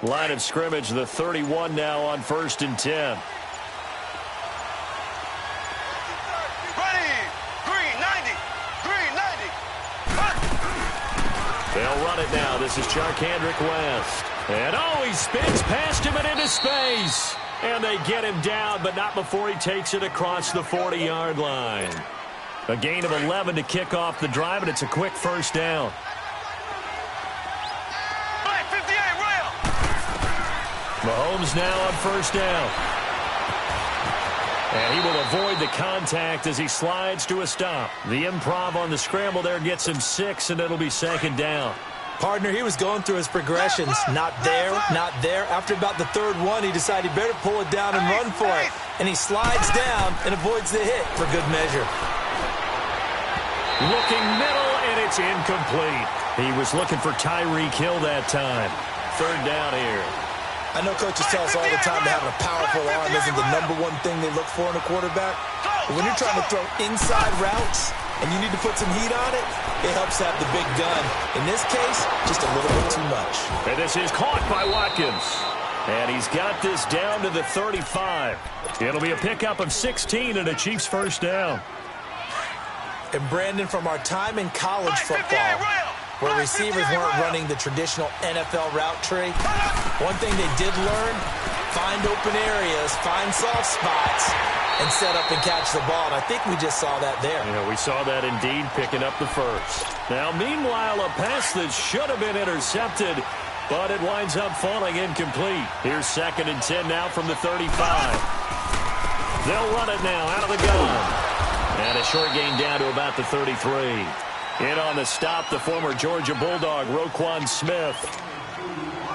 Line of scrimmage, the 31 now on 1st and 10. They'll run it now. This is Charkandrick West. And he spins past him and into space. And they get him down, but not before he takes it across the 40-yard line. A gain of 11 to kick off the drive, and it's a quick first down. Mahomes now on first down. And he will avoid the contact as he slides to a stop. The improv on the scramble there gets him 6, and it'll be 2nd down. Partner, he was going through his progressions. Not there, not there. After about the 3rd one, he decided he better pull it down and run for it. And he slides down and avoids the hit for good measure. Looking middle, and it's incomplete. He was looking for Tyreek Hill that time. 3rd down here. I know coaches tell us all the time that having a powerful arm isn't the #1 thing they look for in a quarterback. But when you're trying to throw inside routes and you need to put some heat on it, it helps have the big gun. In this case, just a little bit too much. And this is caught by Watkins. And he's got this down to the 35. It'll be a pickup of 16 and a Chiefs first down. And Brandon, from our time in college football, where receivers weren't running the traditional NFL route tree, one thing they did learn, find open areas, find soft spots, and set up and catch the ball. And I think we just saw that there. Yeah, we saw that indeed, picking up the first. Now, meanwhile, a pass that should have been intercepted, but it winds up falling incomplete. Here's 2nd and 10 now from the 35. They'll run it now out of the gun. And a short gain down to about the 33. In on the stop, the former Georgia Bulldog, Roquan Smith.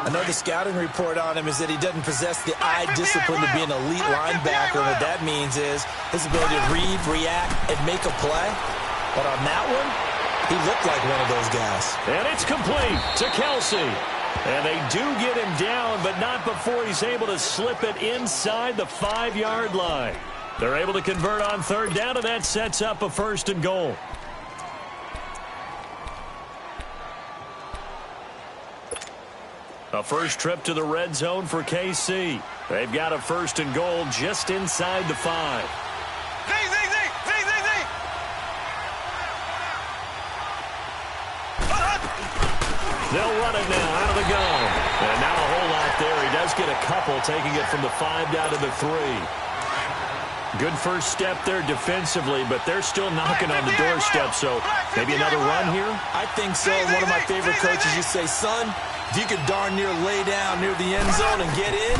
Another scouting report on him is that he doesn't possess the eye discipline to be an elite linebacker. What that means is his ability to read, react, and make a play. But on that one, he looked like one of those guys. And it's complete to Kelsey. And they do get him down, but not before he's able to slip it inside the 5-yard line. They're able to convert on 3rd down, and that sets up a 1st and goal. A first trip to the red zone for KC. They've got a 1st and goal just inside the 5. They'll run it now out of the gun. And now a whole lot there. He does get a couple, taking it from the 5 down to the 3. Good first step there defensively, but they're still knocking on the doorstep, so maybe another run here? I think so. One of my favorite coaches used to say, son, if you could darn near lay down near the end zone and get in,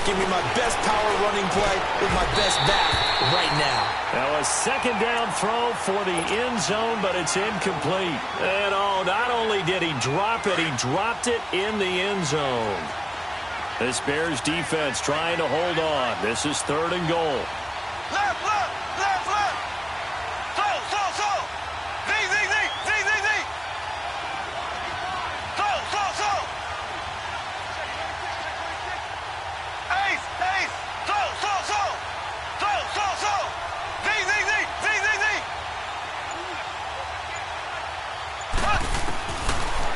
give me my best power running play with my best back right now. Now a 2nd down throw for the end zone, but it's incomplete. And not only did he drop it, he dropped it in the end zone. This Bears defense trying to hold on. This is 3rd and goal. Left. So. Z. So. Ace. So. Z.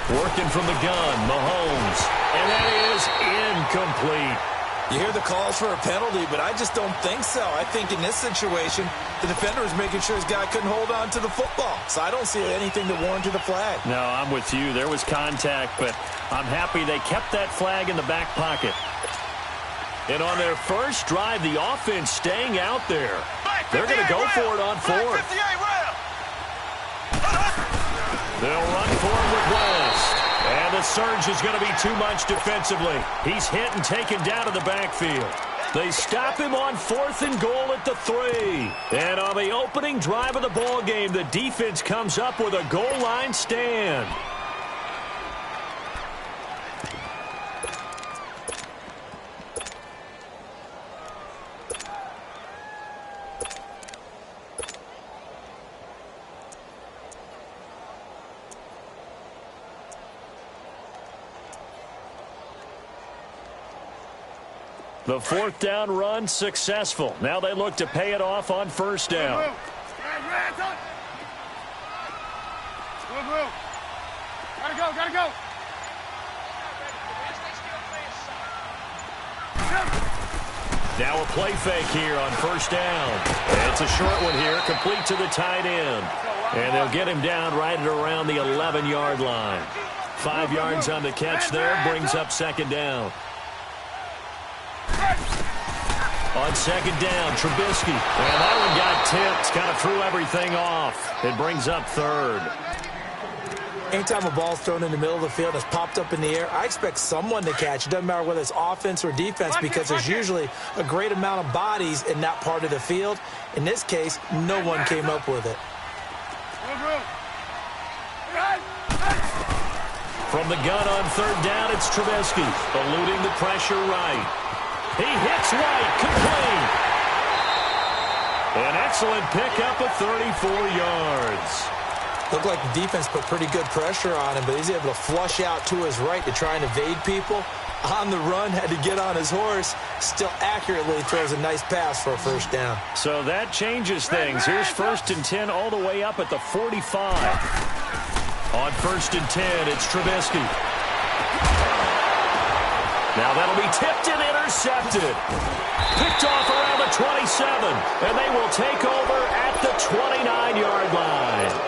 Working from the gun, Mahomes. And that is incomplete. You hear the calls for a penalty, but I just don't think so. I think in this situation, the defender was making sure his guy couldn't hold on to the football. So I don't see anything that warranted a flag. No, I'm with you. There was contact, but I'm happy they kept that flag in the back pocket. And on their first drive, the offense staying out there. They're going to go for it on 4th. They'll run for it with West. And the surge is going to be too much defensively. He's hit and taken down to the backfield. They stop him on 4th and goal at the 3. And on the opening drive of the ball game, the defense comes up with a goal line stand. The 4th down run successful. Now they look to pay it off on 1st down. Gotta go. Now a play fake here on first down. And it's a short one here, complete to the tight end. And they'll get him down right at around the 11-yard line. 5 yards on the catch there, brings up second down. On second down, Trubisky. And that one got tipped, kind of threw everything off. It brings up third. Anytime a ball's thrown in the middle of the field, it's popped up in the air, I expect someone to catch. It doesn't matter whether it's offense or defense because there's usually a great amount of bodies in that part of the field. In this case, no one came up with it. From the gun on third down, it's Trubisky, eluding the pressure right. He hits White, complete. An excellent pickup of 34 yards. Looked like the defense put pretty good pressure on him, but he's able to flush out to his right to try and evade people. On the run, had to get on his horse. Still accurately throws a nice pass for a first down. So that changes things. Here's 1st and 10 all the way up at the 45. On 1st and 10, it's Trubisky. Now that'll be tipped and intercepted. Picked off around the 27, and they will take over at the 29-yard line.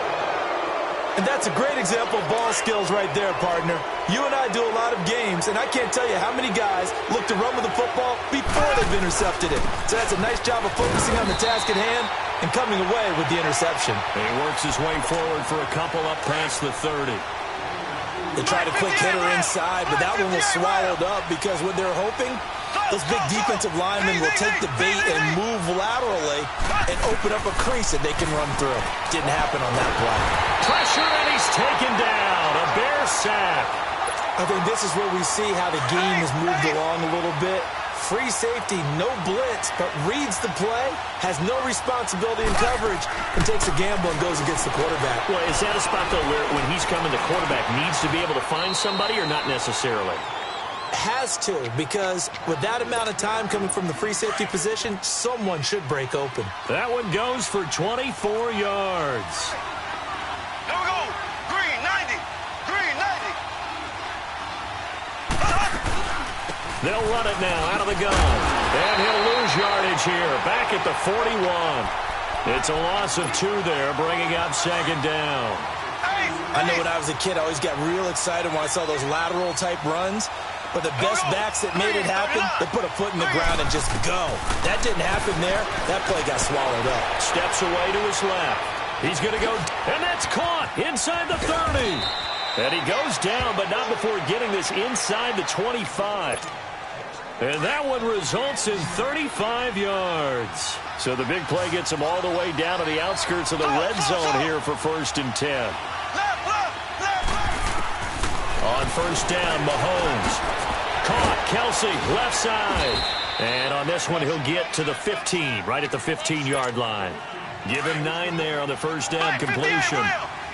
And that's a great example of ball skills right there, partner. You and I do a lot of games, and I can't tell you how many guys look to run with the football before they've intercepted it. So that's a nice job of focusing on the task at hand and coming away with the interception. And he works his way forward for a couple up past the 30. They tried a quick hitter inside, but that one was swallowed up because what they're hoping, those big defensive linemen will take the bait and move laterally and open up a crease that they can run through. Didn't happen on that play. Pressure, and he's taken down. A Bear sack. I think this is where we see how the game has moved along a little bit. Free safety, no blitz, but reads the play, has no responsibility in coverage, and takes a gamble and goes against the quarterback. Well, is that a spot, though, where when he's coming, the quarterback needs to be able to find somebody or not necessarily? Has to, because with that amount of time coming from the free safety position, someone should break open. That one goes for 24 yards. Here we go. Green 90. Green 90. They'll run it now out of the gun. And he'll lose yardage here. Back at the 41. It's a loss of 2 there, bringing up second down. I know when I was a kid, I always got real excited when I saw those lateral-type runs. But the best backs that made it happen, they put a foot in the ground and just go. That didn't happen there. That play got swallowed up. Steps away to his left. He's going to go, and that's caught inside the 30. And he goes down, but not before getting this inside the 25. And that one results in 35 yards. So the big play gets him all the way down to the outskirts of the red zone here for 1st and 10. On first down, Mahomes. Caught, Kelsey, left side. And on this one, he'll get to the 15, right at the 15-yard line. Give him 9 there on the first down completion.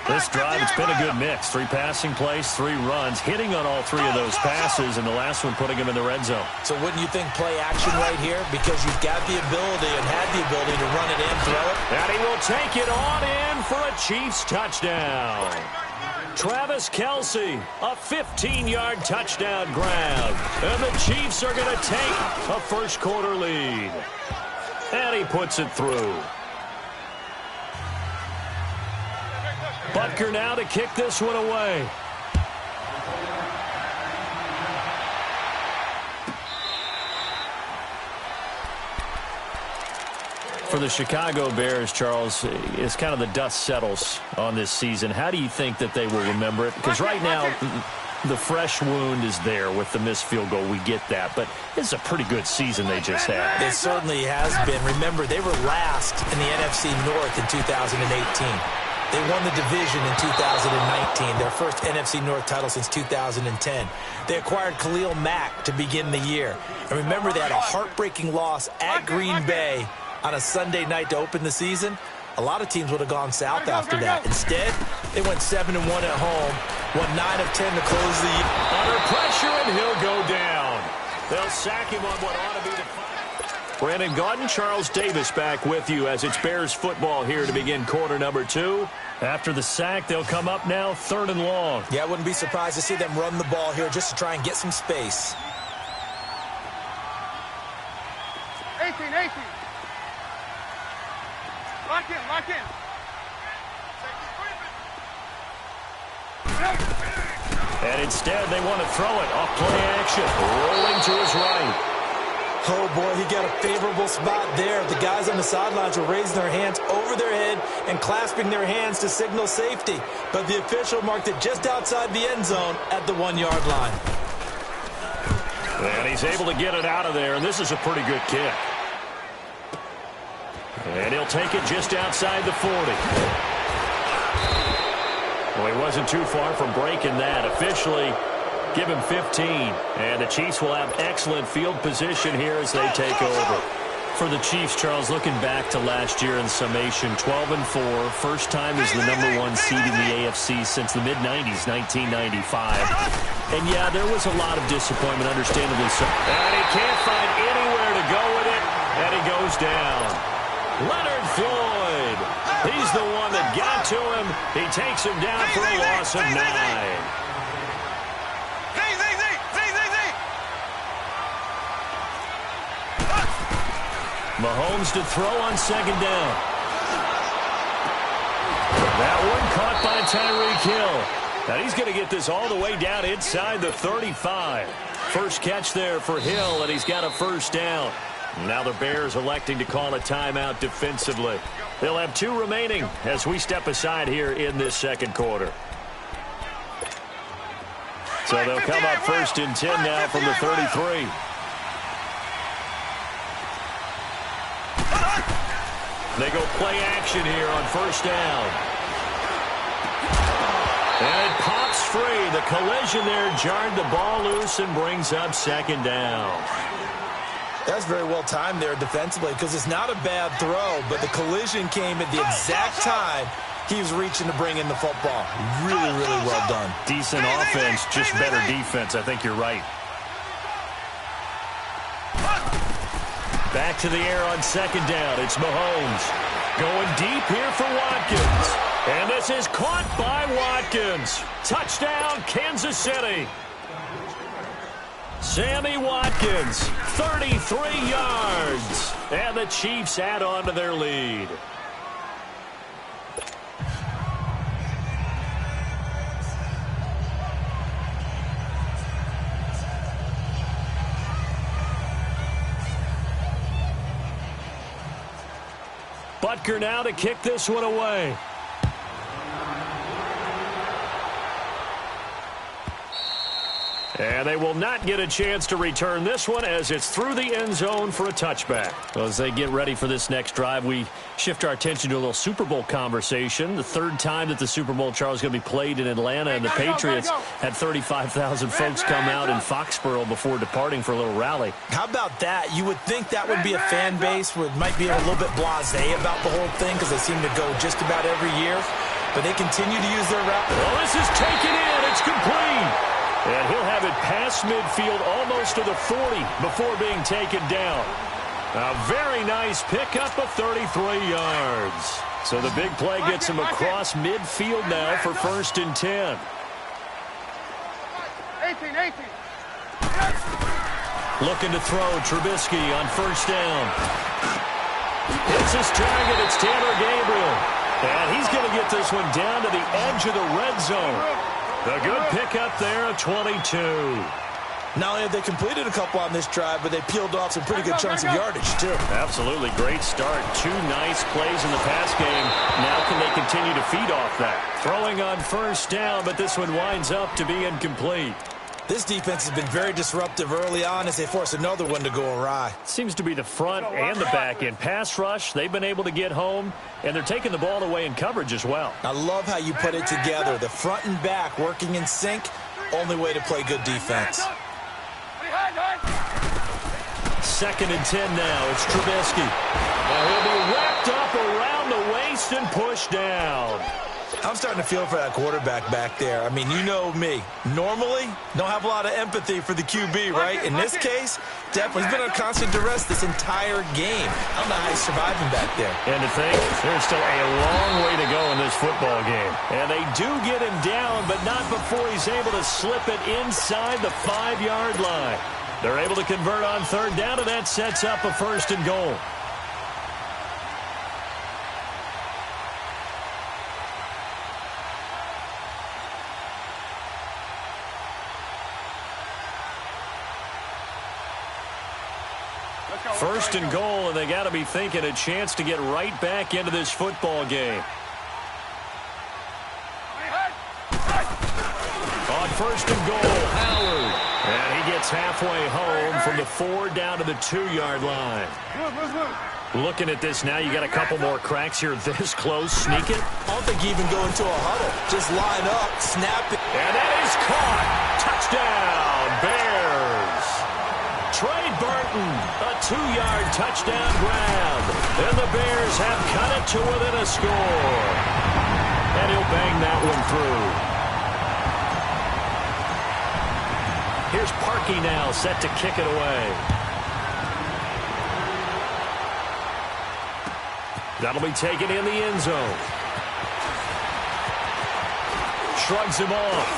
This drive, it's been a good mix. 3 passing plays, 3 runs, hitting on all 3 of those passes, and the last one putting him in the red zone. So wouldn't you think play action right here? Because you've got the ability and had the ability to run it in, throw it. And he will take it on in for a Chiefs touchdown. Travis Kelsey, a 15-yard touchdown grab. And the Chiefs are going to take a first-quarter lead. And he puts it through. Butker now to kick this one away. For the Chicago Bears, Charles, it's kind of the dust settles on this season. How do you think that they will remember it? Because right now, the fresh wound is there with the missed field goal. We get that. But it's a pretty good season they just had. It certainly has been. Remember, they were last in the NFC North in 2018. They won the division in 2019, their first NFC North title since 2010. They acquired Khalil Mack to begin the year. And remember, they had a heartbreaking loss at Green Bay on a Sunday night to open the season. A lot of teams would have gone south after that. Instead, they went 7-1 at home, won 9 of 10 to close the year. Under pressure, and he'll go down. They'll sack him on what ought to be the final. Brandon Gaudin, Charles Davis back with you as it's Bears football here to begin quarter number 2. After the sack, they'll come up now 3rd and long. Yeah, I wouldn't be surprised to see them run the ball here just to try and get some space. 18. Lock in. And instead, they want to throw it off play action. Rolling to his right. Oh, boy, he got a favorable spot there. The guys on the sidelines were raising their hands over their head and clasping their hands to signal safety. But the official marked it just outside the end zone at the 1-yard line. And he's able to get it out of there, and this is a pretty good kick. And he'll take it just outside the 40. Well, he wasn't too far from breaking that. Officially, give him 15. And the Chiefs will have excellent field position here as they take over. For the Chiefs, Charles, looking back to last year in summation, 12-4. First time as the #1 seed in the AFC since the mid-90s, 1995. And, yeah, there was a lot of disappointment, understandably so. And he can't find anywhere to go with it, and he goes down. Leonard Floyd. He's the one that got to him. He takes him down for a loss of 9. Mahomes to throw on second down. That one caught by Tyreek Hill. Now he's going to get this all the way down inside the 35. First catch there for Hill, and he's got a first down. Now the Bears electing to call a timeout defensively. They'll have 2 remaining as we step aside here in this second quarter. So they'll come up 1st and 10 now from the 33. They go play action here on first down. And it pops free. The collision there jarred the ball loose and brings up second down. That's very well timed there defensively because it's not a bad throw, but the collision came at the exact time he was reaching to bring in the football. Really, really well done. Decent offense, just better defense. I think you're right. Back to the air on second down. It's Mahomes going deep here for Watkins. And this is caught by Watkins. Touchdown, Kansas City. Sammy Watkins, 33 yards. And the Chiefs add on to their lead. Butker now to kick this one away. And they will not get a chance to return this one as it's through the end zone for a touchback. Well, as they get ready for this next drive, we shift our attention to a little Super Bowl conversation. The 3rd time that the Super Bowl, Charles, is going to be played in Atlanta, and the Patriots had 35,000 folks come out in Foxborough before departing for a little rally. How about that? You would think that would be a fan base who might be a little bit blasé about the whole thing because they seem to go just about every year, but they continue to use their route. Well, this is taken in. It's complete. And he'll have it past midfield almost to the 40 before being taken down. A very nice pickup of 33 yards. So the big play gets him across midfield now for 1st and 10. 18. Looking to throw Trubisky on first down. It's his target. It's Taylor Gabriel. And he's going to get this one down to the edge of the red zone. A good pickup there at 22. Not only have they completed a couple on this drive, but they peeled off some pretty good chunks of yardage, too. Absolutely. Great start. 2 nice plays in the pass game. Now can they continue to feed off that? Throwing on first down, but this one winds up to be incomplete. This defense has been very disruptive early on as they force another one to go awry. Seems to be the front and the back end. Pass rush, they've been able to get home, and they're taking the ball away in coverage as well. I love how you put it together. The front and back working in sync, only way to play good defense. 2nd and 10 now. It's Trubisky. And he'll be wrapped up around the waist and pushed down. I'm starting to feel for that quarterback back there. I mean, you know me. Normally, don't have a lot of empathy for the QB, right? In this case, definitely he's been on constant duress this entire game. I don't know how he's surviving back there. And to think, there's still a long way to go in this football game. And they do get him down, but not before he's able to slip it inside the 5-yard line. They're able to convert on third down, and that sets up a 1st and goal. First and goal, and they got to be thinking a chance to get right back into this football game. On 1st and goal, Howard. And he gets halfway home from the 4 down to the 2-yard line. Looking at this now, you got a couple more cracks here this close. Sneak it. I don't think you even go into a huddle. Just line up, snap it. And that is caught. Touchdown, Bears. Trey Burton, a 2-yard touchdown grab. And the Bears have cut it to within a score. And he'll bang that one through. Here's Parkey now, set to kick it away. That'll be taken in the end zone. Shrugs him off.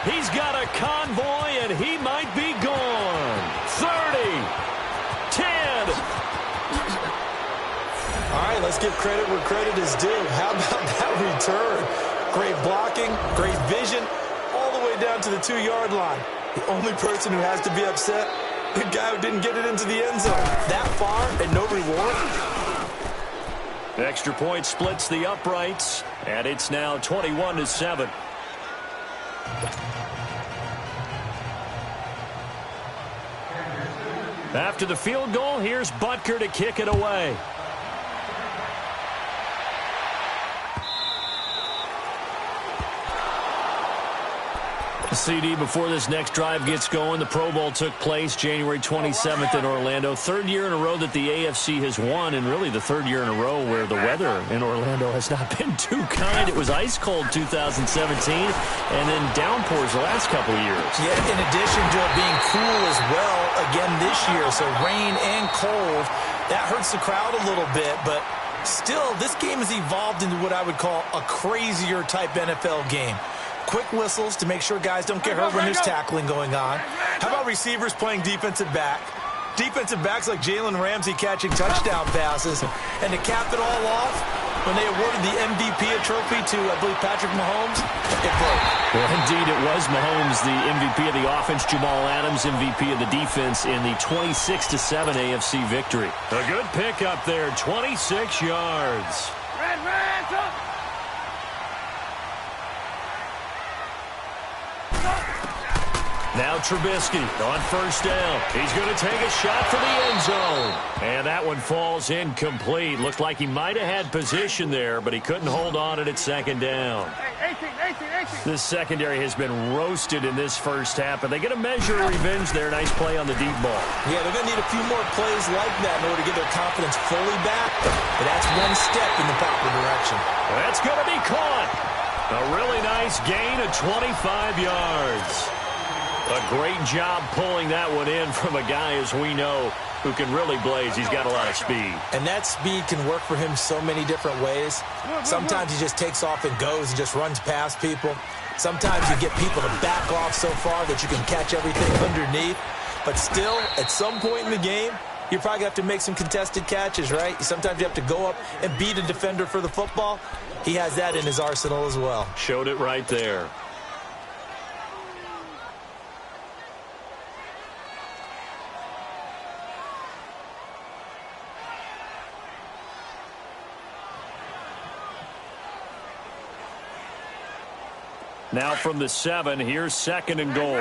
He's got a convoy, and he might be gone. 30, 10. All right, let's give credit where credit is due. How about that return? Great blocking, great vision, all the way down to the 2-yard line. The only person who has to be upset, the guy who didn't get it into the end zone. That far and no reward. Extra point splits the uprights, and it's now 21-7. After the field goal, here's Butker to kick it away. CD, before this next drive gets going, the Pro Bowl took place January 27th in Orlando. 3rd year in a row that the AFC has won, and really the 3rd year in a row where the weather in Orlando has not been too kind. It was ice cold 2017, and then downpours the last couple of years. Yeah, in addition to it being cool as well again this year, so rain and cold, that hurts the crowd a little bit, but still, this game has evolved into what I would call a crazier type NFL game. Quick whistles to make sure guys don't get hurt when there's tackling going on. How about receivers playing defensive back? Defensive backs like Jalen Ramsey catching touchdown passes. And to cap it all off, when they awarded the MVP trophy to, I believe, Patrick Mahomes, it broke. Well, indeed, it was Mahomes, the MVP of the offense. Jamal Adams, MVP of the defense in the 26-7 AFC victory. A good pickup there, 26 yards. Now Trubisky on 1st down. He's going to take a shot for the end zone. And that one falls incomplete. Looked like he might have had position there, but he couldn't hold on at 2nd down. 18. This secondary has been roasted in this first half, but they get a measure of revenge there. Nice play on the deep ball. Yeah, they're going to need a few more plays like that in order to get their confidence fully back. But that's one step in the proper direction. That's going to be caught. A really nice gain of 25 yards. A great job pulling that one in from a guy, as we know, who can really blaze. He's got a lot of speed. And that speed can work for him so many different ways. Sometimes he just takes off and goes and just runs past people. Sometimes you get people to back off so far that you can catch everything underneath. But still, at some point in the game, you're probably going to have to make some contested catches, right? Sometimes you have to go up and beat a defender for the football. He has that in his arsenal as well. Showed it right there. Now from the 7, here's 2nd and goal.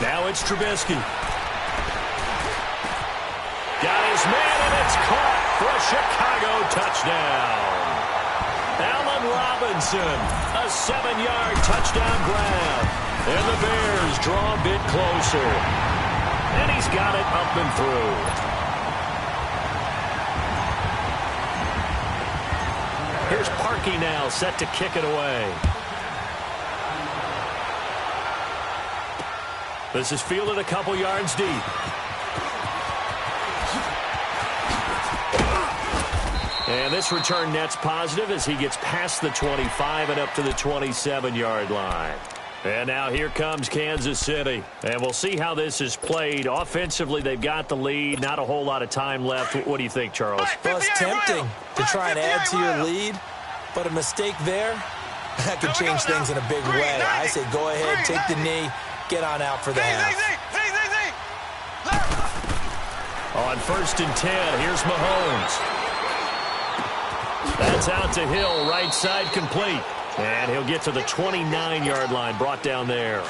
Now it's Trubisky. Got his man, and it's caught for a Chicago touchdown. Allen Robinson, a 7-yard touchdown grab. And the Bears draw a bit closer. And he's got it up and through. Here's Parkey now, set to kick it away. This is fielded a couple yards deep. And this return net's positive as he gets past the 25 and up to the 27-yard line. And now here comes Kansas City. And we'll see how this is played. Offensively, they've got the lead. Not a whole lot of time left. What do you think, Charles? Well, it's tempting to try and add to your lead, but a mistake there, that could change things in a big way. I say go ahead, take the knee, get on out for the half. On 1st and 10, here's Mahomes. That's out to Hill, right side complete. And he'll get to the 29-yard line, brought down there.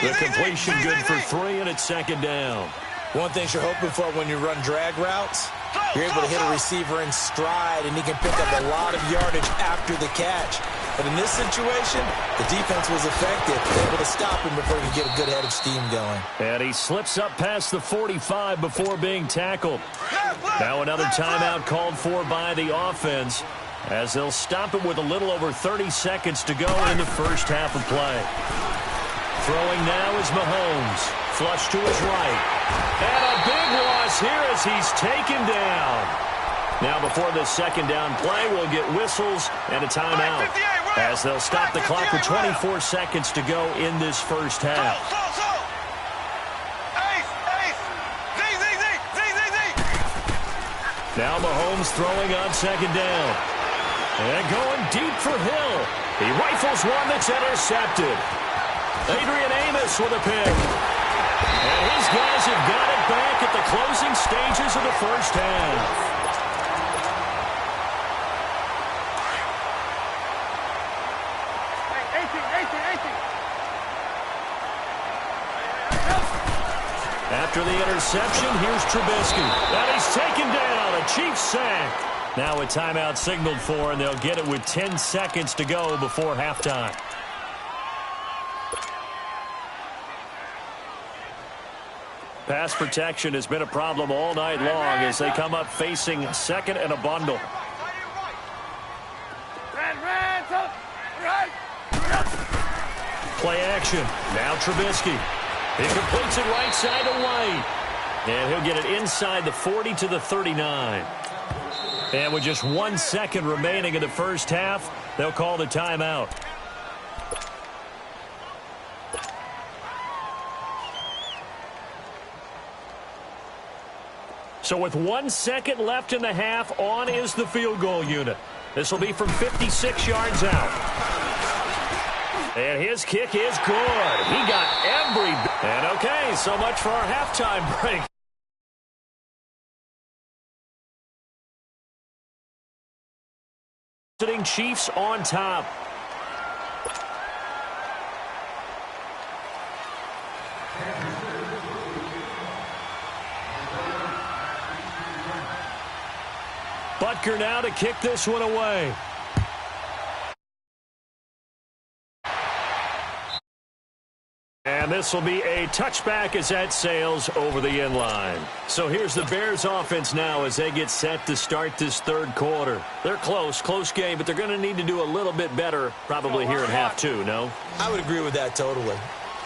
The completion good for 3, and it's 2nd down. One thing you're hoping for when you run drag routes, you're able to hit a receiver in stride, and he can pick up a lot of yardage after the catch. But in this situation, the defense was effective, able to stop him before he could get a good head of steam going. And he slips up past the 45 before being tackled. Now another timeout called for by the offense, as they'll stop it with a little over 30 seconds to go in the first half of play. Throwing now is Mahomes. Flush to his right. And a big loss here as he's taken down. Now before this 2nd down play, we'll get whistles and a timeout, as they'll stop the clock with 24 seconds to go in this first half. Now Mahomes throwing on 2nd down. And going deep for Hill. He rifles one that's intercepted. Adrian Amos with a pick. And his guys have got it back at the closing stages of the first half. After the interception, here's Trubisky. And he's taken down, a Chiefs sack. Now a timeout signaled for, and they'll get it with 10 seconds to go before halftime. Pass protection has been a problem all night long as they come up facing 2nd and a bundle. Play action. Now Trubisky. He completes it right side to White. And he'll get it inside the 40 to the 39. And with just 1 second remaining in the first half, they'll call the timeout. So with 1 second left in the half, on is the field goal unit. This will be from 56 yards out. And his kick is good. He got every... And okay, so much for our halftime break. Sitting Chiefs on top. Butker now to kick this one away. And this will be a touchback as that sails over the end line. So here's the Bears offense now as they get set to start this 3rd quarter. They're close game, but they're going to need to do a little bit better probably here in half 2, no? I would agree with that totally.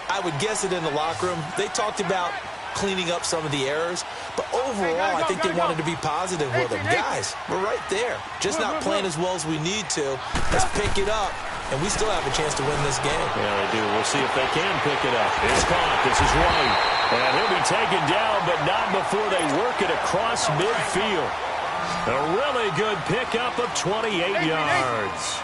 I would guess it in the locker room. They talked about cleaning up some of the errors, but overall I think they wanted to be positive with them. Guys, we're right there. Just not playing as well as we need to. Let's pick it up. And we still have a chance to win this game. Yeah, they do. We'll see if they can pick it up. It's caught. This is White. And he'll be taken down, but not before they work it across midfield. A really good pickup of 28 yards.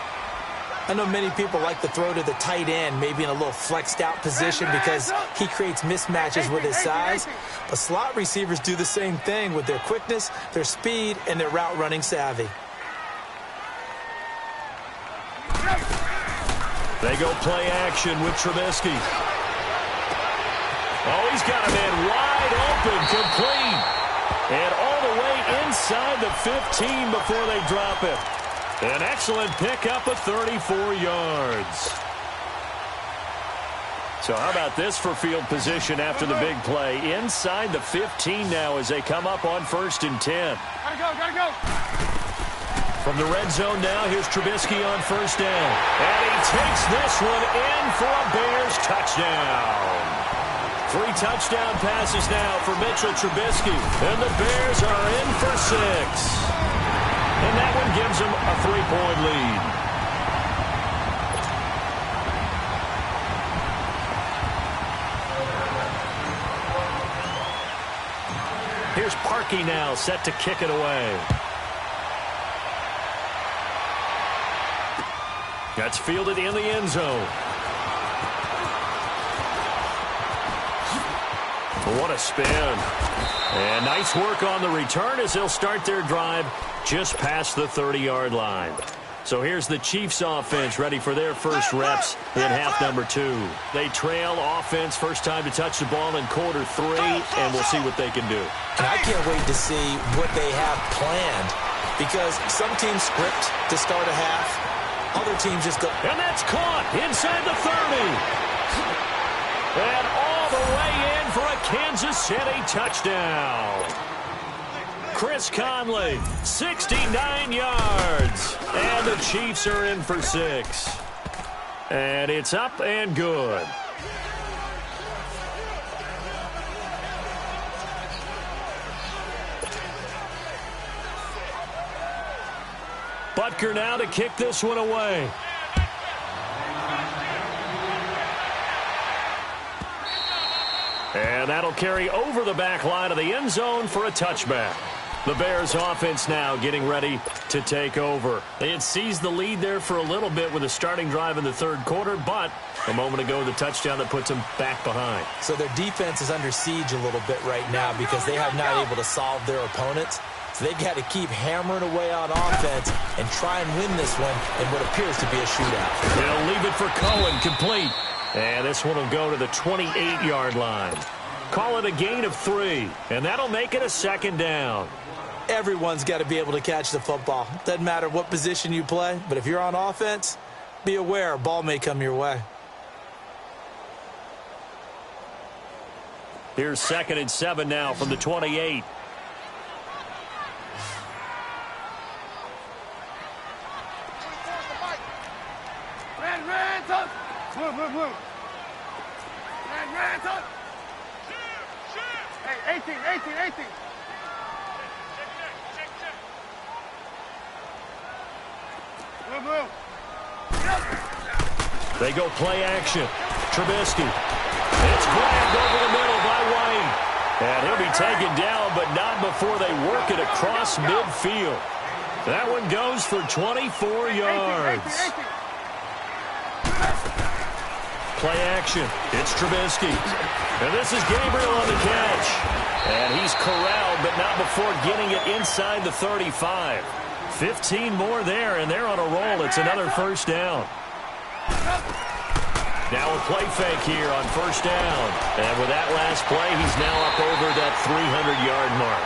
I know many people like to throw to the tight end, maybe in a little flexed out position because he creates mismatches with his size. But slot receivers do the same thing with their quickness, their speed, and their route running savvy. They go play action with Trubisky. Oh, he's got a man wide open, complete. And all the way inside the 15 before they drop it. An excellent pickup of 34 yards. So how about this for field position after the big play? Inside the 15 now as they come up on 1st and 10. Gotta go. From the red zone now, here's Trubisky on 1st down. And he takes this one in for a Bears touchdown. 3 touchdown passes now for Mitchell Trubisky. And the Bears are in for 6. And that one gives them a 3-point lead. Here's Parkey now, set to kick it away. That's fielded in the end zone. What a spin. And nice work on the return as they'll start their drive just past the 30-yard line. So here's the Chiefs offense ready for their first reps in half number 2. They trail offense first time to touch the ball in quarter 3, and we'll see what they can do. And I can't wait to see what they have planned, because some teams script to start a half, other teams just go. And that's caught inside the 30. And all the way in for a Kansas City touchdown. Chris Conley, 69 yards. And the Chiefs are in for 6. And it's up and good. Butker now to kick this one away. And that'll carry over the back line of the end zone for a touchback. The Bears offense now getting ready to take over. They had seized the lead there for a little bit with a starting drive in the third quarter, but a moment ago the touchdown that puts them back behind. So their defense is under siege a little bit right now because they have not able to solve their opponents. So they got to keep hammering away on offense and try and win this one in what appears to be a shootout. They'll leave it for Cohen, complete. And this one will go to the 28-yard line. Call it a gain of 3, and that'll make it a second down. Everyone's got to be able to catch the football. Doesn't matter what position you play, but if you're on offense, be aware a ball may come your way. Here's 2nd and 7 now from the 28. Hey, 18. They go play action. Trubisky. It's grabbed over the middle by White. And he'll be taken down, but not before they work it across midfield. That one goes for 24 yards. Play action. It's Trubisky. And this is Gabriel on the catch. And he's corralled, but not before getting it inside the 35. 15 more there, and they're on a roll. It's another first down. Now a play fake here on first down. And with that last play, he's now up over that 300-yard mark.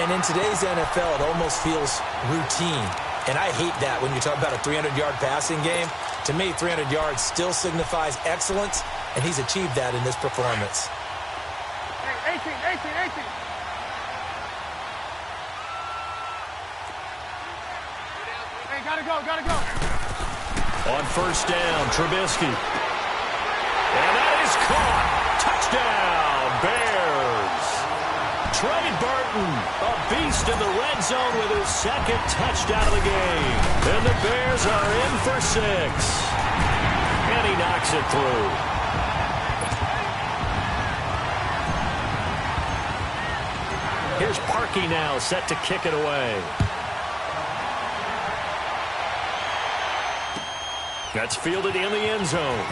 And in today's NFL, it almost feels routine. And I hate that when you talk about a 300-yard passing game. To me, 300 yards still signifies excellence, and he's achieved that in this performance. Hey, 18. Hey, gotta go. On first down, Trubisky. And that is caught. Touchdown, Bears. Trey Burton, a beast in the red zone with his 2nd touchdown of the game. And the Bears are in for 6. And he knocks it through. Here's Parkey now, set to kick it away. That's fielded in the end zone.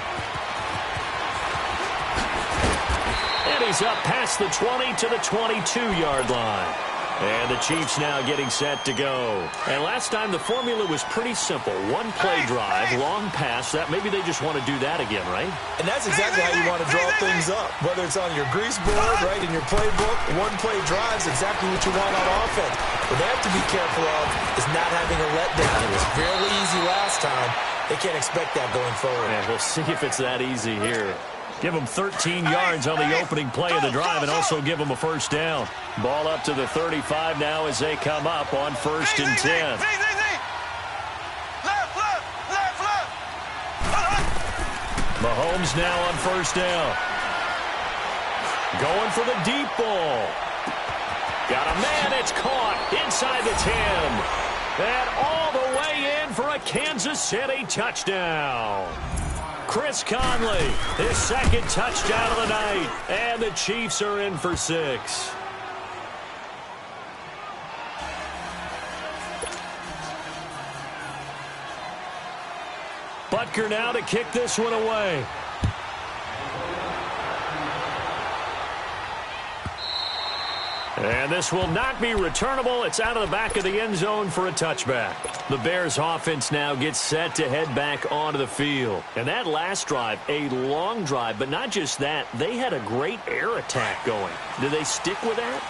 And he's up past the 20 to the 22-yard line. And the Chiefs now getting set to go. And last time the formula was pretty simple. One play drive, long pass. That maybe they just want to do that again, right? And that's exactly how you want to draw things up. Whether it's on your grease board, right, in your playbook, one play drive is exactly what you want on offense. What they have to be careful of is not having a letdown. It was fairly easy last time. They can't expect that going forward. And we'll see if it's that easy here. Give them 13 yards on the opening play of the drive and also give them a first down. Ball up to the 35 now as they come up on 1st and 10. Mahomes now on first down. Going for the deep ball. Got a man, it's caught inside the 10. And all the way in for a Kansas City touchdown. Chris Conley, his second touchdown of the night. And the Chiefs are in for 6. Butker now to kick this one away. And this will not be returnable. It's out of the back of the end zone for a touchback. The Bears offense now gets set to head back onto the field. And that last drive, a long drive, but not just that, they had a great air attack going. Do they stick with that?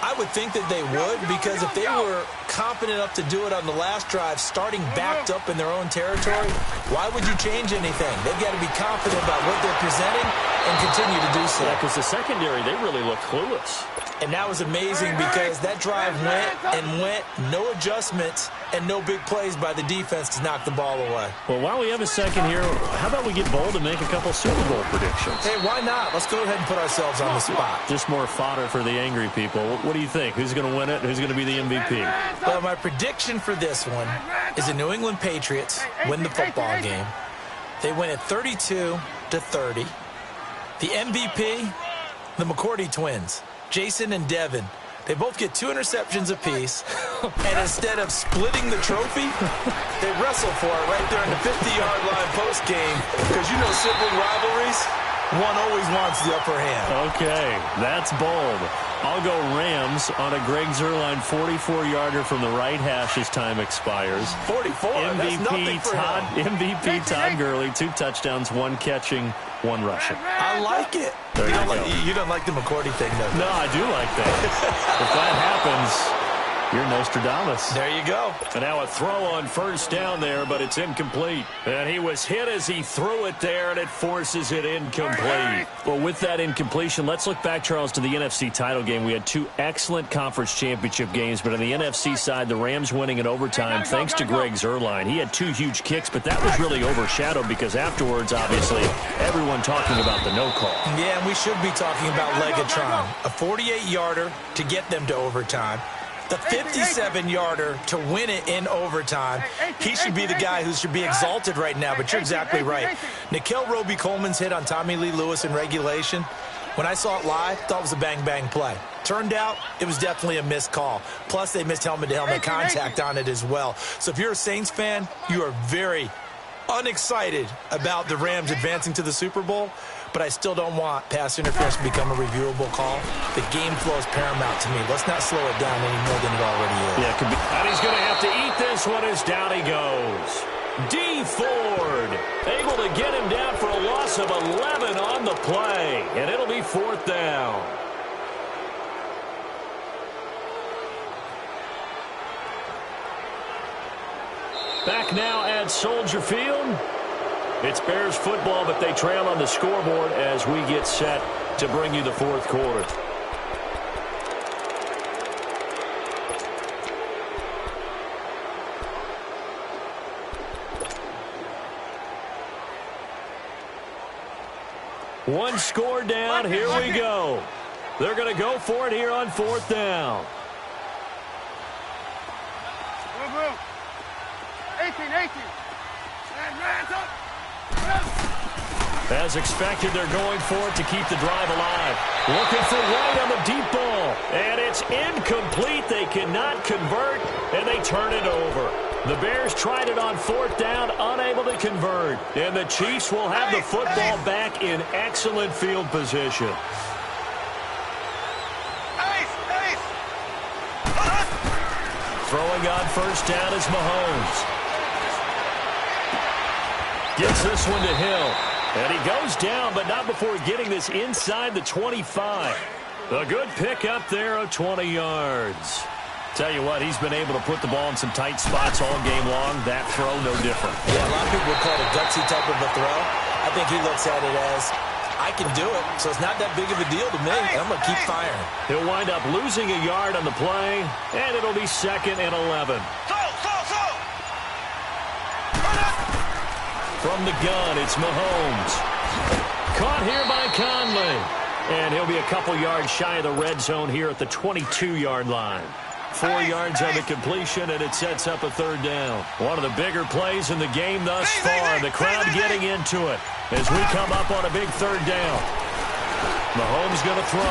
I would think that they would, because if they were competent enough to do it on the last drive, starting backed up in their own territory, why would you change anything? They've got to be confident about what they're presenting and continue to do so. Yeah, because the secondary, they really look clueless. And that was amazing because that drive went, no adjustments, and no big plays by the defense to knock the ball away. Well, while we have a second here, how about we get bold and make a couple Super Bowl predictions? Hey, why not? Let's go ahead and put ourselves on the spot. Just more fodder for the angry people. What do you think? Who's going to win it? Who's going to be the MVP? Well, my prediction for this one is the New England Patriots win the football game. They win it 32-30. The MVP, the McCourty twins, Jason and Devin. They both get 2 interceptions apiece, and instead of splitting the trophy, they wrestle for it right there in the 50-yard line post-game, because you know sibling rivalries, one always wants the upper hand. Okay, that's bold. I'll go Rams on a Greg Zuerlein 44-yarder from the right hash as time expires. 44, that's nothing for him. MVP Todd Gurley, 2 touchdowns, 1 catching, 1 rushing. I like it. You don't like the McCourty thing, though. No, I do like that. If that happens, you're Nostradamus. There you go. And now a throw on first down there, but it's incomplete. And he was hit as he threw it there, and it forces it incomplete. Well, with that incompletion, let's look back, Charles, to the NFC title game. We had 2 excellent conference championship games, but on the NFC side, the Rams winning in overtime thanks to Greg Zuerlein. He had 2 huge kicks, but that was really overshadowed because afterwards, obviously, everyone talking about the no call. Yeah, and we should be talking about Legatron. A 48-yarder to get them to overtime. The 57-yarder to win it in overtime. He should be the guy who should be exalted right now, but you're exactly right. Nickel Roby-Coleman's hit on Tommy Lee Lewis in regulation, when I saw it live, I thought it was a bang-bang play. Turned out, it was definitely a missed call. Plus, they missed helmet-to-helmet contact on it as well. So if you're a Saints fan, you are very unexcited about the Rams advancing to the Super Bowl, but I still don't want pass interference to become a reviewable call. The game flow is paramount to me. Let's not slow it down any more than it already is. Yeah, it could be. And he's going to have to eat this one as down he goes. D. Ford able to get him down for a loss of 11 on the play, and it'll be 4th down. Back now at Soldier Field. It's Bears football, but they trail on the scoreboard as we get set to bring you the 4th quarter. One score down. Here we go. They're going to go for it here on 4th down. 18. As expected, they're going for it to keep the drive alive. Looking for White on the deep ball. And it's incomplete. They cannot convert, and they turn it over. The Bears tried it on 4th down, unable to convert. And the Chiefs will have the football back in excellent field position. Throwing on first down is Mahomes. Gets this one to Hill. And he goes down, but not before getting this inside the 25. A good pickup there of 20 yards. Tell you what, he's been able to put the ball in some tight spots all game long. That throw, no different. Yeah, a lot of people would call it a gutsy type of a throw. I think he looks at it as, I can do it, so it's not that big of a deal to me. I'm going to keep firing. He'll wind up losing a yard on the play, and it'll be 2nd and 11. From the gun, it's Mahomes. Caught here by Conley. And he'll be a couple yards shy of the red zone here at the 22-yard line. 4 yards on the completion, and it sets up a 3rd down. One of the bigger plays in the game thus far. The crowd getting into it as we come up on a big 3rd down. Mahomes going to throw,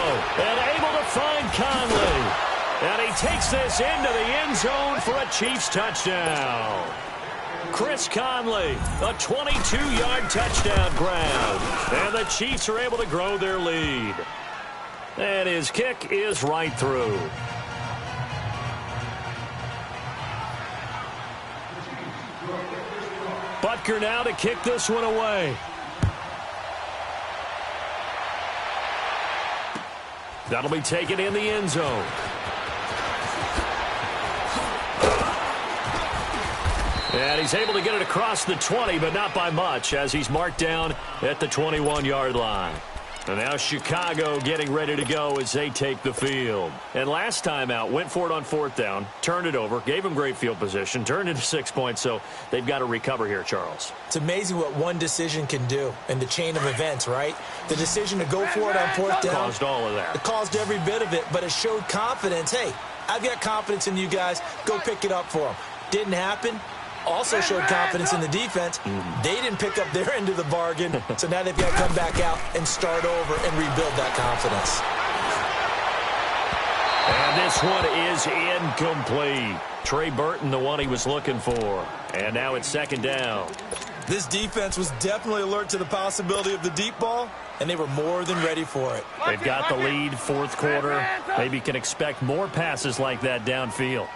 and able to find Conley. And he takes this into the end zone for a Chiefs touchdown. Chris Conley, a 22-yard touchdown grab. And the Chiefs are able to grow their lead. And his kick is right through. Butker now to kick this one away. That'll be taken in the end zone. And he's able to get it across the 20, but not by much, as he's marked down at the 21-yard line. And now Chicago getting ready to go as they take the field. And last time out, went for it on 4th down, turned it over, gave him great field position, turned into 6 points, so they've got to recover here, Charles. It's amazing what one decision can do in the chain of events, right? The decision to go for it on 4th down. Caused all of that. It caused every bit of it, but it showed confidence. Hey, I've got confidence in you guys. Go pick it up for them. Didn't happen. Also showed confidence in the defense. They didn't pick up their end of the bargain, so now they've got to come back out and start over and rebuild that confidence. And this one is incomplete. Trey Burton, the one he was looking for. And now it's 2nd down. This defense was definitely alert to the possibility of the deep ball, and they were more than ready for it. They've got the lead, 4th quarter. Maybe can expect more passes like that downfield.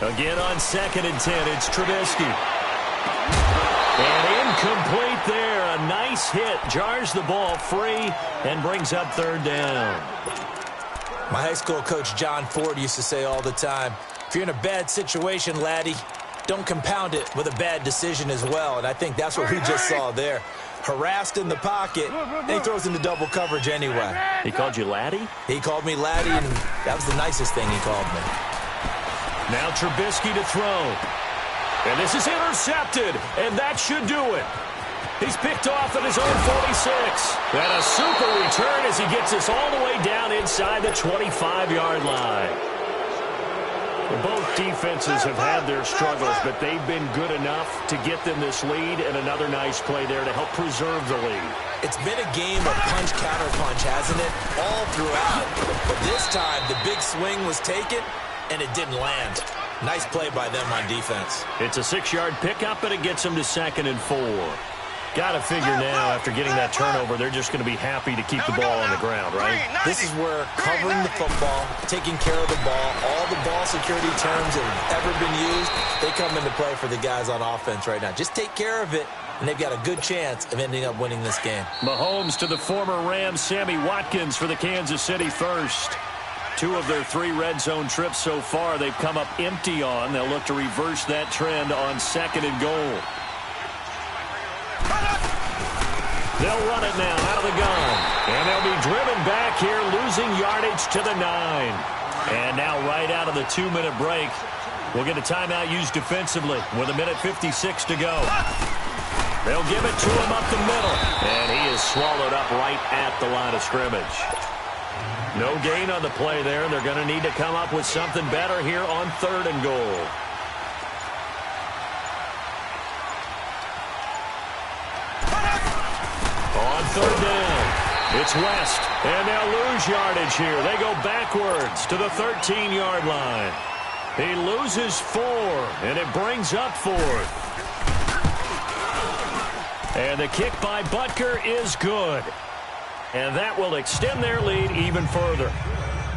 Again on 2nd and 10, it's Trubisky. And incomplete there. A nice hit. Jars the ball free and brings up 3rd down. My high school coach John Ford used to say all the time, if you're in a bad situation, laddie, don't compound it with a bad decision as well. And I think that's what we just saw there. Harassed in the pocket, and he throws into double coverage anyway. He called you laddie? He called me laddie, and that was the nicest thing he called me. Now Trubisky to throw. And this is intercepted, and that should do it. He's picked off at his own 46. And a super return as he gets us all the way down inside the 25-yard line. Both defenses have had their struggles, but they've been good enough to get them this lead, and another nice play there to help preserve the lead. It's been a game of punch-counter-punch, hasn't it? All throughout. But this time, the big swing was taken, and it didn't land. Nice play by them on defense. It's a 6-yard pickup, and it gets them to 2nd and 4. Got to figure now, after getting that turnover, they're just going to be happy to keep the ball on the ground, right? This is where covering the football, taking care of the ball, all the ball security terms that have ever been used, they come into play for the guys on offense right now. Just take care of it, and they've got a good chance of ending up winning this game. Mahomes to the former Rams, Sammy Watkins for the Kansas City first. 2 of their 3 red zone trips so far, they've come up empty on. They'll look to reverse that trend on 2nd and goal. They'll run it now out of the gun. And they'll be driven back here, losing yardage to the 9. And now right out of the 2-minute break, we'll get a timeout used defensively with 1:56 to go. They'll give it to him up the middle. And he is swallowed up right at the line of scrimmage. No gain on the play there. They're going to need to come up with something better here on 3rd and goal. On 3rd down, it's West, and they'll lose yardage here. They go backwards to the 13-yard line. He loses 4, and it brings up 4th. And the kick by Butker is good. And that will extend their lead even further.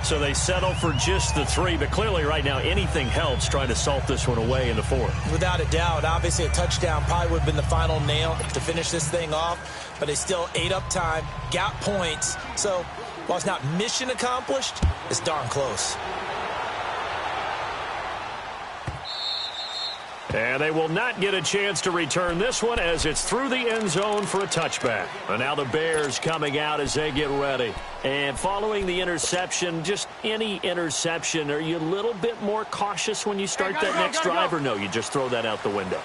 So they settle for just the 3, but clearly right now anything helps trying to salt this one away in the 4th. Without a doubt, obviously a touchdown probably would have been the final nail to finish this thing off, but they still ate up time, got points. So while it's not mission accomplished, it's darn close. And they will not get a chance to return this one as it's through the end zone for a touchback. And now the Bears coming out as they get ready. And following the interception, just any interception, are you a little bit more cautious when you start that next drive, or no, you just throw that out the window?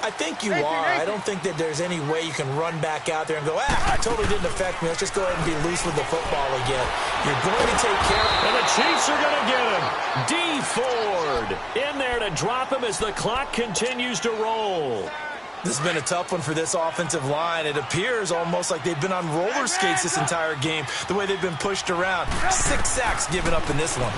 I think you are. I don't think that there's any way you can run back out there and go, it totally didn't affect me. Let's just go ahead and be loose with the football again. You're going to take care of it. And the Chiefs are going to get him. D. Ford in there to drop him as the clock continues to roll. This has been a tough one for this offensive line. It appears almost like they've been on roller skates this entire game, the way they've been pushed around. 6 sacks given up in this one.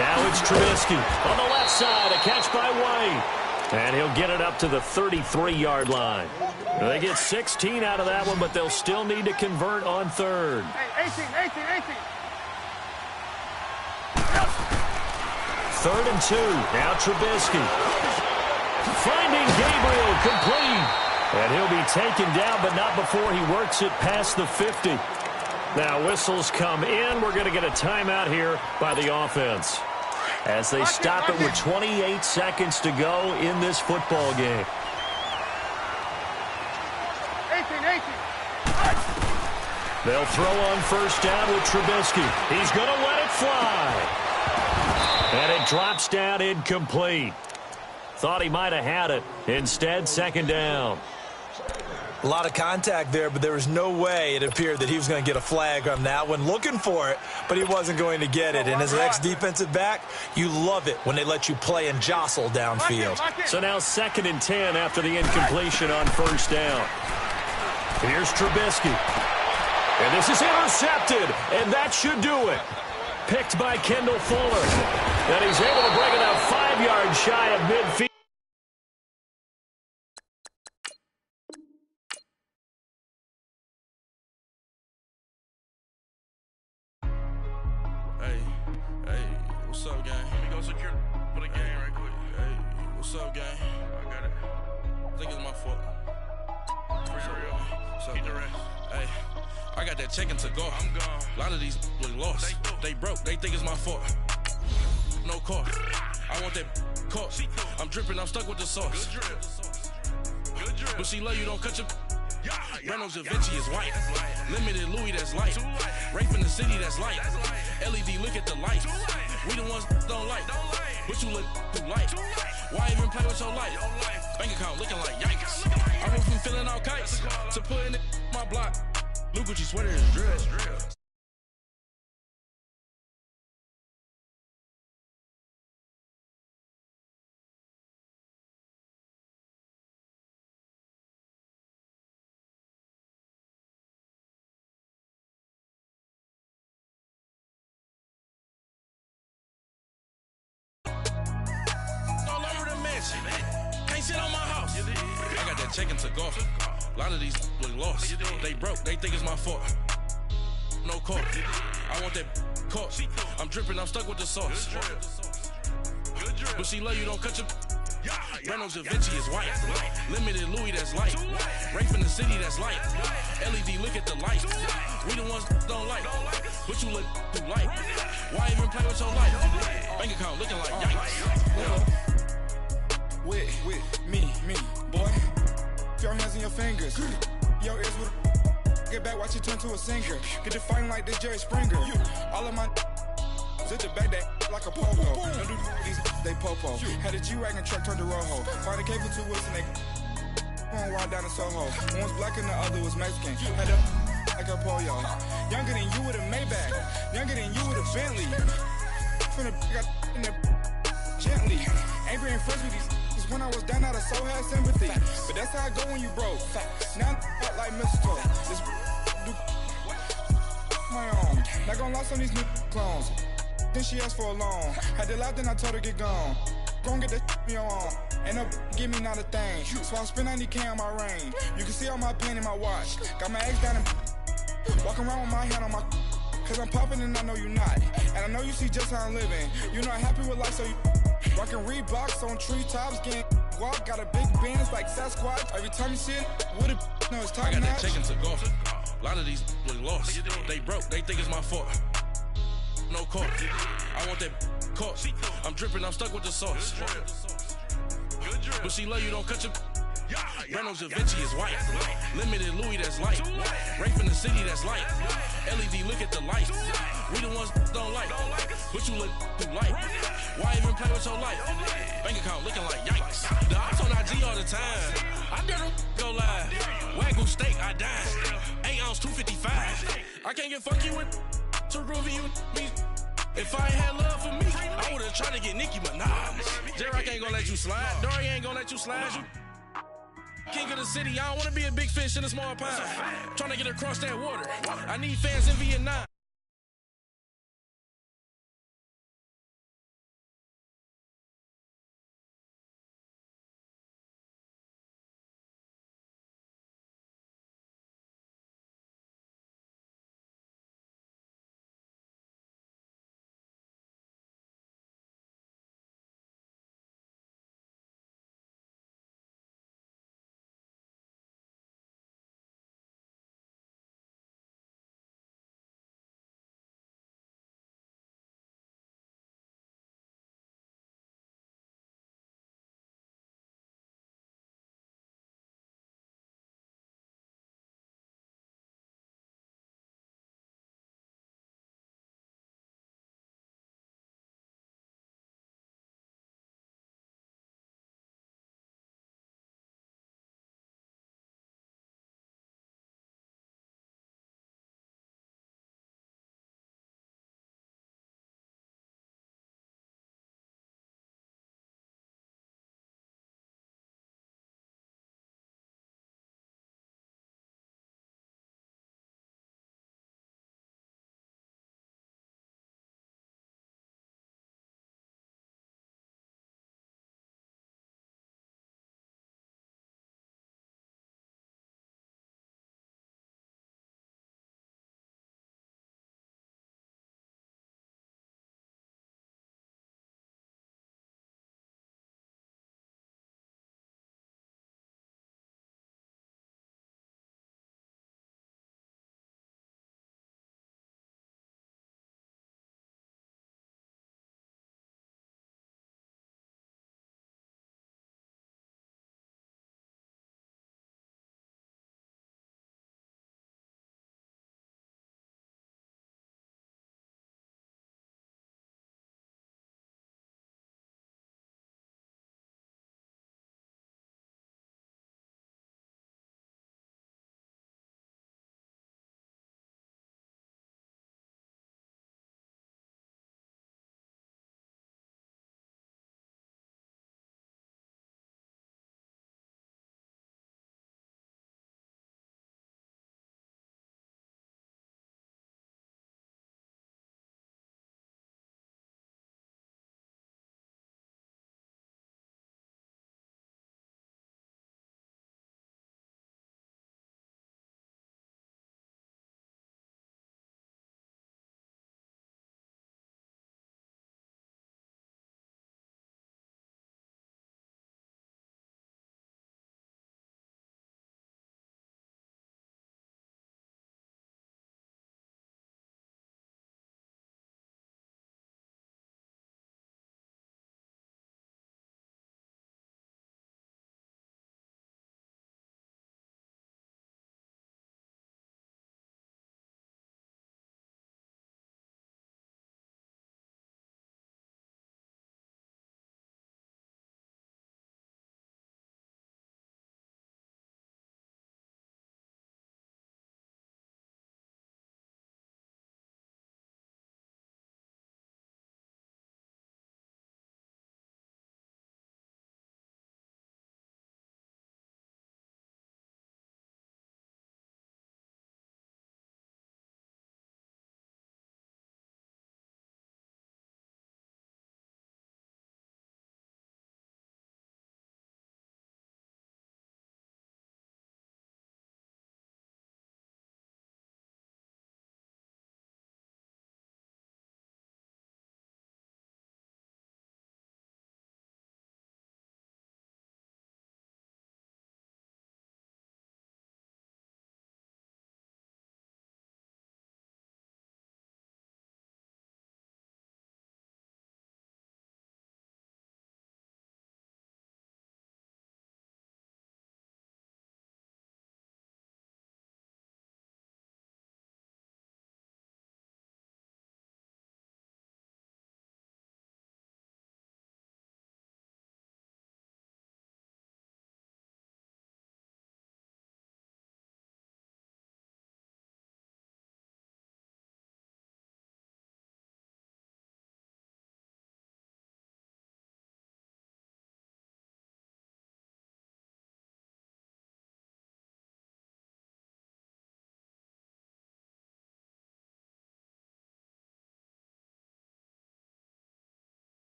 Now it's Trubisky on the left side, a catch by White. And he'll get it up to the 33-yard line. They get 16 out of that one, but they'll still need to convert on third. 18. 3rd and 2. Now Trubisky. Finding Gabriel complete. And he'll be taken down, but not before he works it past the 50. Now whistles come in. We're going to get a timeout here by the offense, as they stop it with 28 seconds to go in this football game. 18. They'll throw on first down with Trubisky. He's going to let it fly. And it drops down incomplete. Thought he might have had it. Instead, 2nd down. A lot of contact there, but there was no way it appeared that he was going to get a flag on that one. Looking for it, but he wasn't going to get it. And as an ex-defensive back, you love it when they let you play and jostle downfield. So now 2nd and 10 after the incompletion on first down. Here's Trubisky. And this is intercepted, and that should do it. Picked by Kendall Fuller. And he's able to bring it up 5 yards shy of midfield. What's up, gang? Let me go secure for the game right quick. Hey, what's up, gang? I got it. I think it's my fault. For real. Keep the rest. Hey, I got that chicken to go. I'm gone. A lot of these look lost. They broke. They think it's my fault. No car. I want that caught. I'm dripping. I'm stuck with the sauce. Good drip. But she love you. Don't cut your... Reynolds Da Vinci is white. Limited Louis, that's light. Rape in the city, that's light. LED, look at the light. We the ones don't like. But you look too light. Why even play with your life? Bank account looking like yikes. I went from filling out kites to putting it in my block. Look what you sweater is drill. Can't sit on my house. I got that chicken to go. A lot of these look lost. They broke. They think it's my fault. No car. I want that caught. I'm dripping. I'm stuck with the sauce. But she love you. Don't cut your... Reynolds Da Vinci is white. Limited Louis, that's light. Rape in the city, that's light. LED, look at the light. We the ones don't like. But you look too light. Why even play with your life? Bank account looking like yikes. With me, boy. Your hands in your fingers. Your ears with get back, watch it turn to a singer. Get the fighting like this Jerry Springer. All of my sit the back that like a pogo. Don't do these they popo. Had a G-Wagon truck turned to Rojo. Find a cable 2 wheels and they going wild down in Soho. One was black and the other was Mexican. Had a like a pollo. Younger than you with a Maybach. Younger than you with a Bentley. From the got in the gently. Ain't being friends with these. When I was down, I so had sympathy. But that's how I go when you broke. Now I'm like mistletoe. This do my own. Not gonna lie on these new clones. Then she asked for a loan. Had to laugh, then I told her get gone. Gon' get that me on. Ain't no give me not a thing. So I spend 90K on my range. You can see all my pain in my watch. Got my eggs down and walking around with my hand on my. Cause I'm popping and I know you not. And I know you see just how I'm living. You're not happy with life, so you. Rockin' Reeboks on treetops, getting walk, got a big Benz like Sasquatch. Every time you see it, with it, no, it's top I got notch. that chicken to go. A lot of these look lost. They broke. They think it's my fault. No car. I want that caught. I'm dripping. I'm stuck with the sauce. But she love you. Don't cut your. Reynolds Da Vinci is white. Limited Louis, that's light. Rape in the city, that's light. LED, look at the light. We the ones don't like. But you look too light. Why even play with your life? Bank account looking like yikes. The ops on IG all the time. I dare them go live. Wagyu steak, I dine. 8 ounce, 255. I can't get funky with to groovy you me. If I ain't had love for me, I would've tried to get Nicki Minaj. J-Rock ain't gonna let you slide. Dory ain't gonna let you slide. King of the city, I don't wanna be a big fish in a small pond. Trying to get across that water. I need fans in Vietnam.